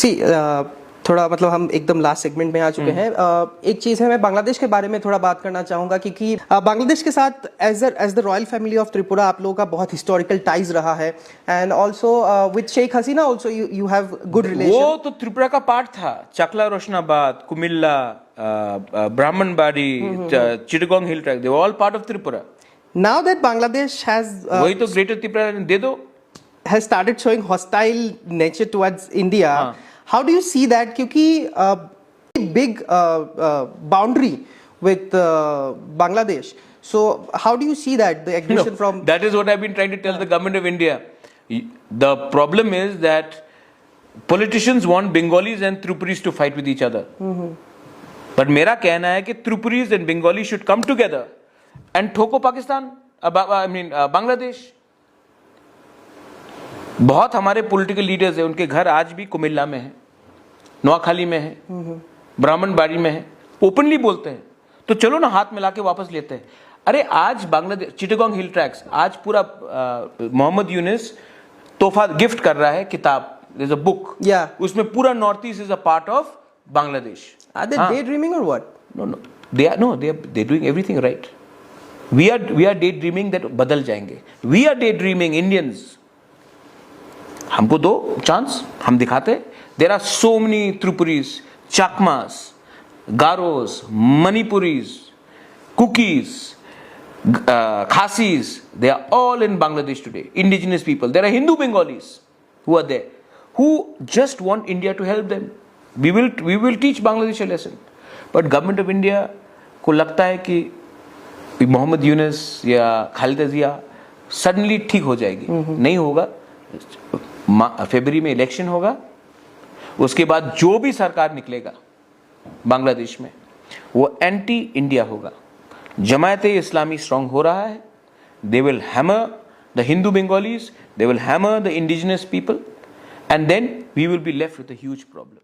सी थोड़ा मतलब हम एकदम लास्ट सेगमेंट में आ चुके हैं। एक चीज़ है, मैं बांग्लादेश के बारे में थोड़ा बात करना चाहूँगा क्योंकि बांग्लादेश के साथ as the royal family of Tripura आप लोगों का बहुत हिस्टोरिकल टाइज रहा है, and also with Sheikh Hasina also you have good relation. वो तो त्रिपुरा का पार्ट था, Chakla Roshanabad, Comilla, Brahmanbaria, Chittagong hill track, they were all part of Tripura. Now that Bangladesh has वही तो ग्रेटर त्रिपुरा दे दो, has started showing hostile nature towards India. How do you see that? क्योंकि big boundary with Bangladesh. So how do you see that the aggression from? That is what I've been trying to tell the government of India. The problem is that politicians want Bengalis and Tripuris to fight with each other. But मेरा कहना है कि Tripuris and Bengalis should come together and ठोको Pakistan, Bangladesh. बहुत हमारे political leaders हैं, उनके घर आज भी कुमिल्ला में है, नोआखाली में है, ब्राह्मणबाड़ी में है, ओपनली बोलते हैं। तो चलो ना हाथ मिला के वापस लेते हैं। अरे आज बांग्लादेश चिटगोंग हिल ट्रैक्स, आज पूरा मोहम्मद यूनिस तोहफा गिफ्ट कर रहा है किताब, देयर इज अ बुक, उसमें पूरा north east is a part of Bangladesh. Are they daydreaming और what? No, they are doing everything right. We are daydreaming that बदल जाएंगे। We are daydreaming Indians, हमको दो chance, हम दिखाते। There are so many Tripuris, Chakmas, Garos, Manipuris, Kukis, Khasis, they are all in Bangladesh today, indigenous people. There are Hindu Bengalis who are there, who just want India to help them. We will teach Bangladesh a lesson. But government of India को लगता है कि मोहम्मद यूनुस या खालिदा जिया suddenly ठीक हो जाएगी। नहीं होगा। फरवरी में इलेक्शन होगा, उसके बाद जो भी सरकार निकलेगा बांग्लादेश में वो एंटी इंडिया होगा। जमायते इस्लामी स्ट्रांग हो रहा है। They will hammer the Hindu Bengalis, they will hammer the indigenous people, and then we will be left with a huge problem.